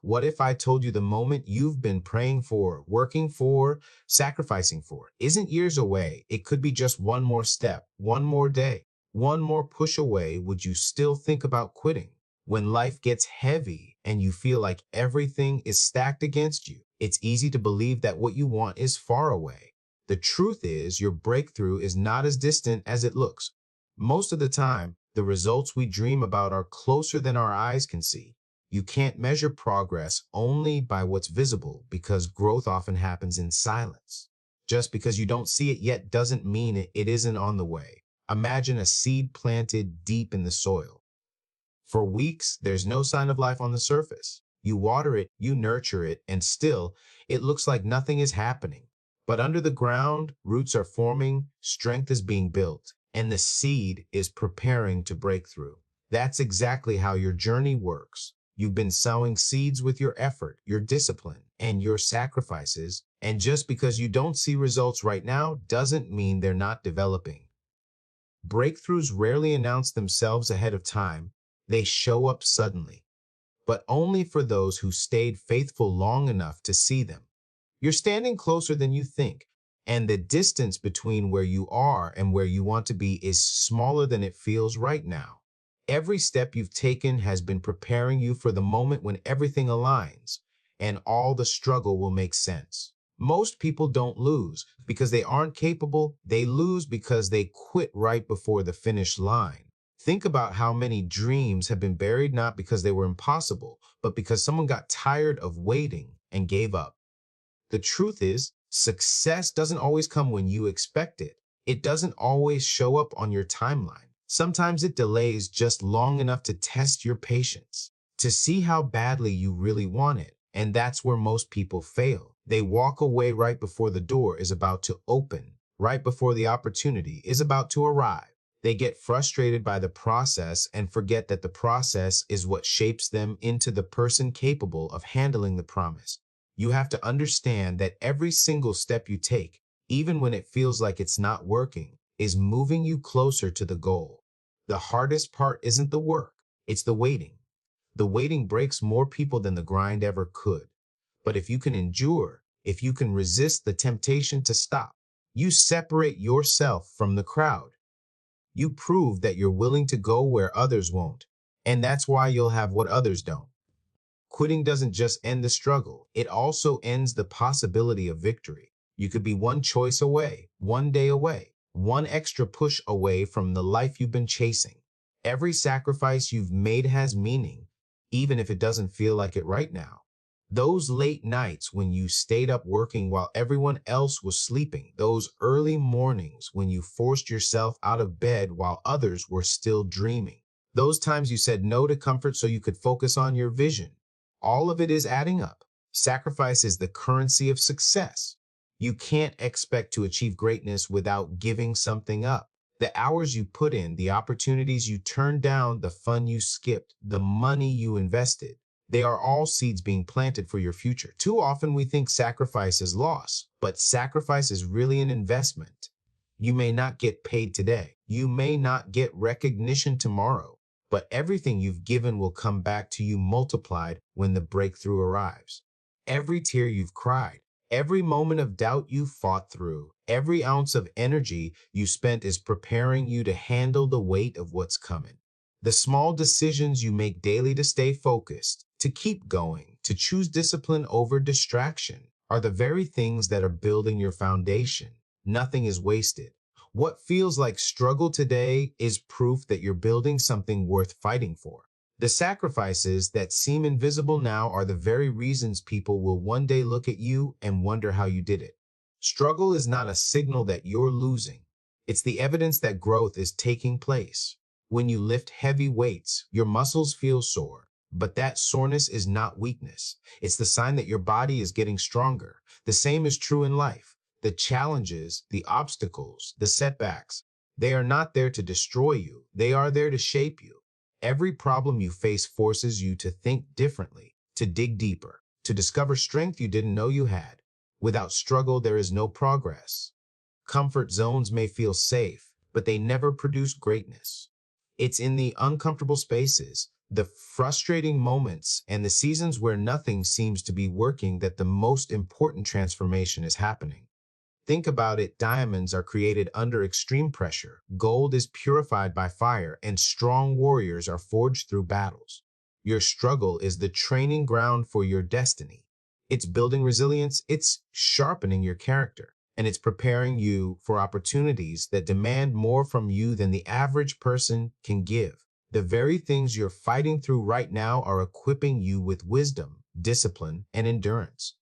What if I told you the moment you've been praying for, working for, sacrificing for isn't years away? It could be just one more step, one more day, one more push away. Would you still think about quitting? When life gets heavy and you feel like everything is stacked against you, it's easy to believe that what you want is far away. The truth is, your breakthrough is not as distant as it looks. Most of the time, the results we dream about are closer than our eyes can see. You can't measure progress only by what's visible because growth often happens in silence. Just because you don't see it yet doesn't mean it isn't on the way. Imagine a seed planted deep in the soil. For weeks, there's no sign of life on the surface. You water it, you nurture it, and still, it looks like nothing is happening. But under the ground, roots are forming, strength is being built, and the seed is preparing to break through. That's exactly how your journey works. You've been sowing seeds with your effort, your discipline, and your sacrifices, and just because you don't see results right now doesn't mean they're not developing. Breakthroughs rarely announce themselves ahead of time. They show up suddenly, but only for those who stayed faithful long enough to see them. You're standing closer than you think, and the distance between where you are and where you want to be is smaller than it feels right now. Every step you've taken has been preparing you for the moment when everything aligns, and all the struggle will make sense. Most people don't lose because they aren't capable. They lose because they quit right before the finish line. Think about how many dreams have been buried not because they were impossible, but because someone got tired of waiting and gave up. The truth is, success doesn't always come when you expect it. It doesn't always show up on your timeline. Sometimes it delays just long enough to test your patience, to see how badly you really want it. And that's where most people fail. They walk away right before the door is about to open, right before the opportunity is about to arrive. They get frustrated by the process and forget that the process is what shapes them into the person capable of handling the promise. You have to understand that every single step you take, even when it feels like it's not working, is moving you closer to the goal. The hardest part isn't the work, it's the waiting. The waiting breaks more people than the grind ever could. But if you can endure, if you can resist the temptation to stop, you separate yourself from the crowd. You prove that you're willing to go where others won't, and that's why you'll have what others don't. Quitting doesn't just end the struggle, it also ends the possibility of victory. You could be one choice away, one day away, one extra push away from the life you've been chasing. Every sacrifice you've made has meaning, even if it doesn't feel like it right now. Those late nights when you stayed up working while everyone else was sleeping, those early mornings when you forced yourself out of bed while others were still dreaming, those times you said no to comfort so you could focus on your vision. All of it is adding up. Sacrifice is the currency of success. You can't expect to achieve greatness without giving something up. The hours you put in, the opportunities you turned down, the fun you skipped, the money you invested, they are all seeds being planted for your future. Too often we think sacrifice is loss, but sacrifice is really an investment. You may not get paid today. You may not get recognition tomorrow, but everything you've given will come back to you multiplied when the breakthrough arrives. Every tear you've cried, every moment of doubt you fought through, every ounce of energy you spent is preparing you to handle the weight of what's coming. The small decisions you make daily to stay focused, to keep going, to choose discipline over distraction, are the very things that are building your foundation. Nothing is wasted. What feels like struggle today is proof that you're building something worth fighting for. The sacrifices that seem invisible now are the very reasons people will one day look at you and wonder how you did it. Struggle is not a signal that you're losing. It's the evidence that growth is taking place. When you lift heavy weights, your muscles feel sore, but that soreness is not weakness. It's the sign that your body is getting stronger. The same is true in life. The challenges, the obstacles, the setbacks, they are not there to destroy you. They are there to shape you. Every problem you face forces you to think differently, to dig deeper, to discover strength you didn't know you had. Without struggle, there is no progress. Comfort zones may feel safe, but they never produce greatness. It's in the uncomfortable spaces, The frustrating moments and the seasons where nothing seems to be working, that the most important transformation is happening. Think about it, diamonds are created under extreme pressure, gold is purified by fire, and strong warriors are forged through battles. Your struggle is the training ground for your destiny. It's building resilience, it's sharpening your character, and it's preparing you for opportunities that demand more from you than the average person can give. The very things you're fighting through right now are equipping you with wisdom, discipline, and endurance.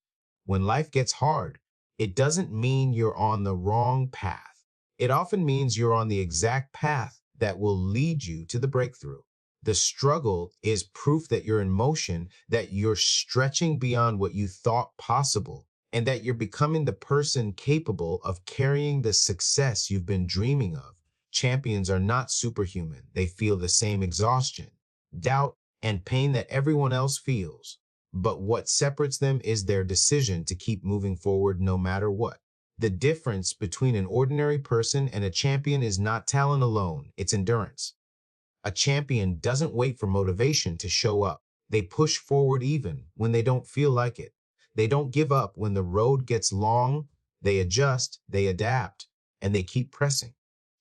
When life gets hard, it doesn't mean you're on the wrong path. It often means you're on the exact path that will lead you to the breakthrough. The struggle is proof that you're in motion, that you're stretching beyond what you thought possible, and that you're becoming the person capable of carrying the success you've been dreaming of. Champions are not superhuman. They feel the same exhaustion, doubt, and pain that everyone else feels. But what separates them is their decision to keep moving forward no matter what. The difference between an ordinary person and a champion is not talent alone, it's endurance. A champion doesn't wait for motivation to show up. They push forward even when they don't feel like it. They don't give up when the road gets long. They adjust, they adapt, and they keep pressing.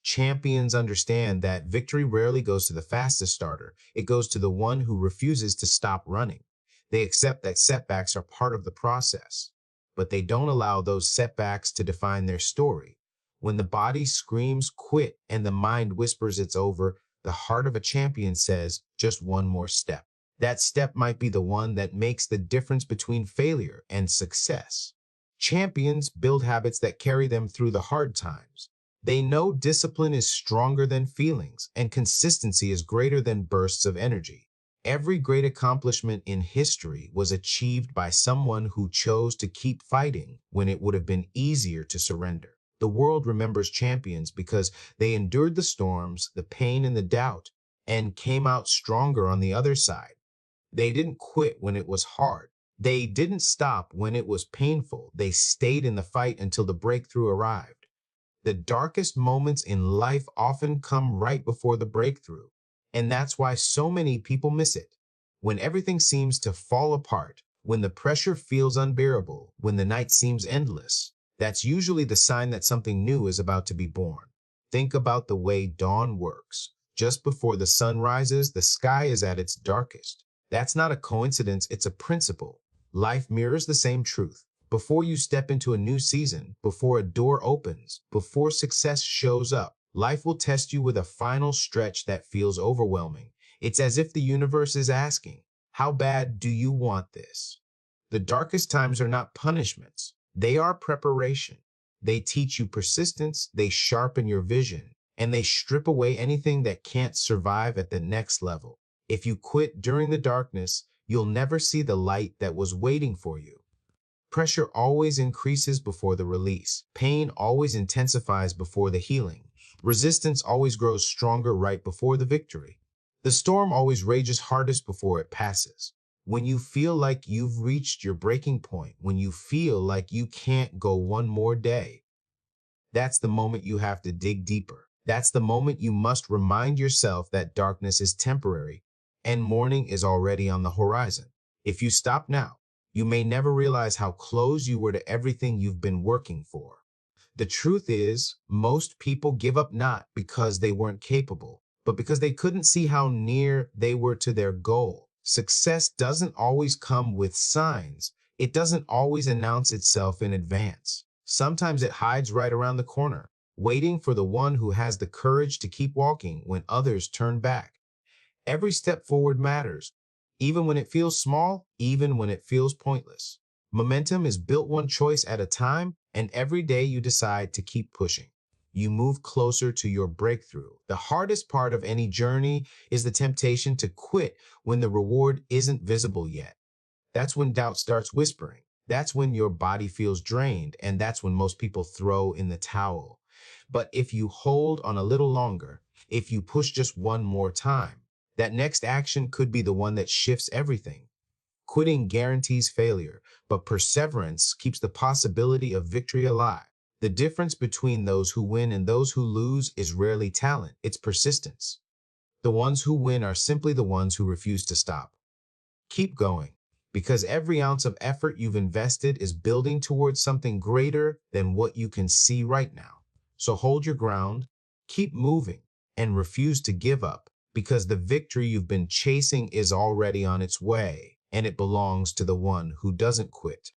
Champions understand that victory rarely goes to the fastest starter. It goes to the one who refuses to stop running. They accept that setbacks are part of the process, but they don't allow those setbacks to define their story. When the body screams quit and the mind whispers it's over, the heart of a champion says just one more step. That step might be the one that makes the difference between failure and success. Champions build habits that carry them through the hard times. They know discipline is stronger than feelings, and consistency is greater than bursts of energy. Every great accomplishment in history was achieved by someone who chose to keep fighting when it would have been easier to surrender. The world remembers champions because they endured the storms, the pain, and the doubt, and came out stronger on the other side. They didn't quit when it was hard. They didn't stop when it was painful. They stayed in the fight until the breakthrough arrived. The darkest moments in life often come right before the breakthrough, and that's why so many people miss it. When everything seems to fall apart, when the pressure feels unbearable, when the night seems endless, that's usually the sign that something new is about to be born. Think about the way dawn works. Just before the sun rises, the sky is at its darkest. That's not a coincidence, it's a principle. Life mirrors the same truth. Before you step into a new season, before a door opens, before success shows up, life will test you with a final stretch that feels overwhelming. It's as if the universe is asking, how bad do you want this? The darkest times are not punishments. They are preparation. They teach you persistence, they sharpen your vision, and they strip away anything that can't survive at the next level. If you quit during the darkness, you'll never see the light that was waiting for you. Pressure always increases before the release. Pain always intensifies before the healing. Resistance always grows stronger right before the victory. The storm always rages hardest before it passes. When you feel like you've reached your breaking point, when you feel like you can't go one more day, that's the moment you have to dig deeper. That's the moment you must remind yourself that darkness is temporary and morning is already on the horizon. If you stop now, you may never realize how close you were to everything you've been working for. The truth is, most people give up not because they weren't capable, but because they couldn't see how near they were to their goal. Success doesn't always come with signs. It doesn't always announce itself in advance. Sometimes it hides right around the corner, waiting for the one who has the courage to keep walking when others turn back. Every step forward matters, even when it feels small, even when it feels pointless. Momentum is built one choice at a time, and every day you decide to keep pushing, you move closer to your breakthrough. The hardest part of any journey is the temptation to quit when the reward isn't visible yet. That's when doubt starts whispering. That's when your body feels drained, and that's when most people throw in the towel. But if you hold on a little longer, if you push just one more time, that next action could be the one that shifts everything. Quitting guarantees failure, but perseverance keeps the possibility of victory alive. The difference between those who win and those who lose is rarely talent, it's persistence. The ones who win are simply the ones who refuse to stop. Keep going, because every ounce of effort you've invested is building towards something greater than what you can see right now. So hold your ground, keep moving, and refuse to give up, because the victory you've been chasing is already on its way, and it belongs to the one who doesn't quit.